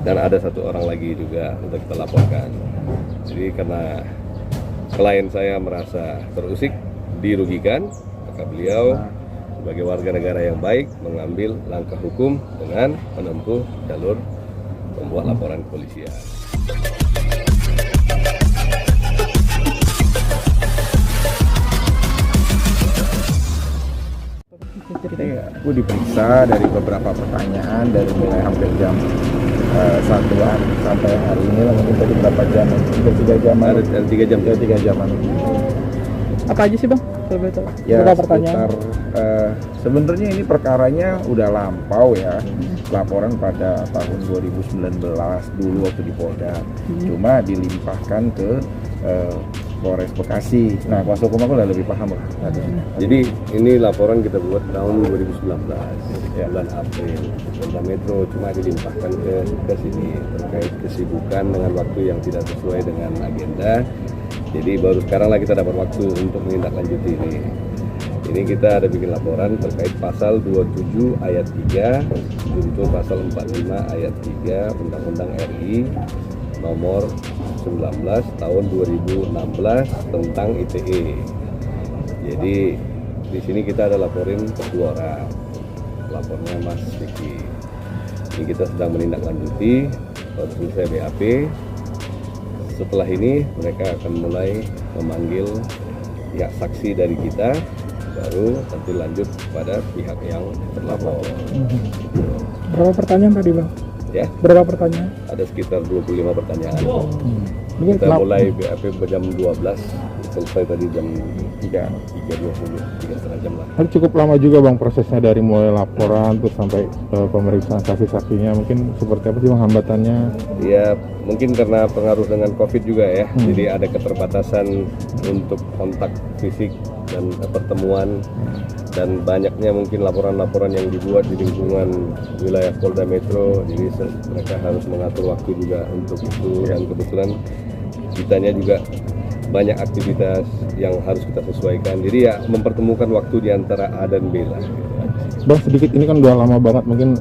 dan ada satu orang lagi juga untuk kita laporkan. Jadi karena klien saya merasa terusik, dirugikan, maka beliau sebagai warga negara yang baik mengambil langkah hukum dengan menempuh jalur membuat laporan kepolisian. Aku diperiksa dari beberapa pertanyaan dari mulai hampir jam 1-an sampai hari ini lah, mungkin tadi berapa jam? Hampir 3 jam. Ada 3 jam. 3 jaman. Apa aja sih bang? Kalau boleh tahu. Ya, Berapa pertanyaan? Sebenarnya ini perkaranya udah lampau ya. Laporan pada tahun 2019 dulu waktu di Polda. Cuma dilimpahkan ke Polres Bekasi. Nah, kuasa hukum aku udah lebih paham lah. Jadi ini laporan kita buat tahun 2019, bulan April. Polda Metro cuma dilimpahkan ke sini terkait kesibukan dengan waktu yang tidak sesuai dengan agenda. Jadi baru sekarang lah kita dapat waktu untuk menindaklanjuti ini. Ini kita ada bikin laporan terkait pasal 27 ayat 3, junto pasal 45 ayat 3 Undang-Undang RI nomor 19 tahun 2016 tentang ITE. Jadi di sini kita ada laporin kedua orang. Lapornya Mas Vicky. Ini kita sedang menindaklanjuti, baru selesai BAP. Setelah ini mereka akan mulai memanggil pihak saksi dari kita, baru nanti lanjut pada pihak yang terlapor. Berapa pertanyaan tadi bang? Ya, Berapa pertanyaan? ada sekitar 25 pertanyaan. Ini Kita mulai BAP jam 12, selesai tadi jam 3.20, 3,5 jam lah. Kan cukup lama juga bang prosesnya dari mulai laporan terus sampai pemeriksaan saksi-saksinya. Mungkin seperti apa sih bang hambatannya? Ya mungkin karena pengaruh dengan COVID juga ya, jadi ada keterbatasan untuk kontak fisik dan pertemuan, dan banyaknya mungkin laporan-laporan yang dibuat di lingkungan wilayah Polda Metro, jadi mereka harus mengatur waktu juga untuk itu, dan kebetulan kitanya juga banyak aktivitas yang harus kita sesuaikan, jadi ya mempertemukan waktu di antara A dan B lah. Bang sedikit, ini kan udah lama banget, mungkin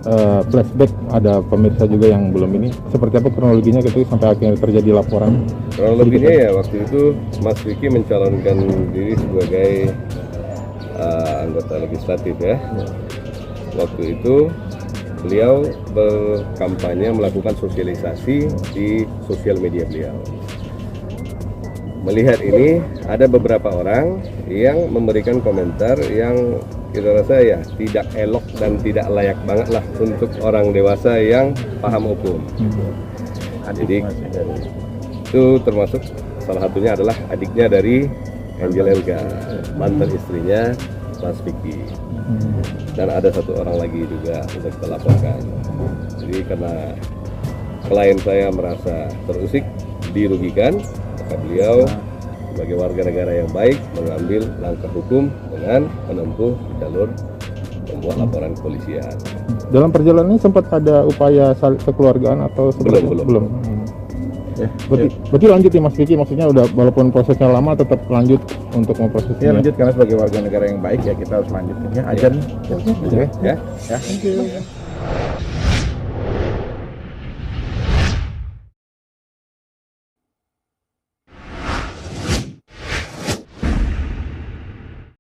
flashback ada pemirsa juga yang belum ini. Seperti apa kronologinya gitu sampai akhirnya terjadi laporan? Kronologinya ya waktu itu Mas Vicky mencalonkan diri sebagai anggota legislatif ya. Waktu itu beliau berkampanye melakukan sosialisasi di sosial media beliau. Melihat ini ada beberapa orang yang memberikan komentar yang kita rasa ya tidak elok dan tidak layak banget lah untuk orang dewasa yang paham hukum. Jadi itu termasuk salah satunya adalah adiknya dari Angel Elga, mantan istrinya Mas Vicky. Dan ada satu orang lagi juga untuk kita laporkan. Jadi karena klien saya merasa terusik, dirugikan, maka beliau sebagai warga negara yang baik mengambil langkah hukum dengan menempuh jalur membuat laporan kepolisian. Dalam perjalanan ini sempat ada upaya kekeluargaan atau Belum. Ya, berarti lanjut ya Mas Vicky, maksudnya udah walaupun prosesnya lama tetap lanjut untuk memprosesnya. Ya lanjut, karena sebagai warga negara yang baik ya kita harus lanjut ya. Ajan. Ya. Thank you.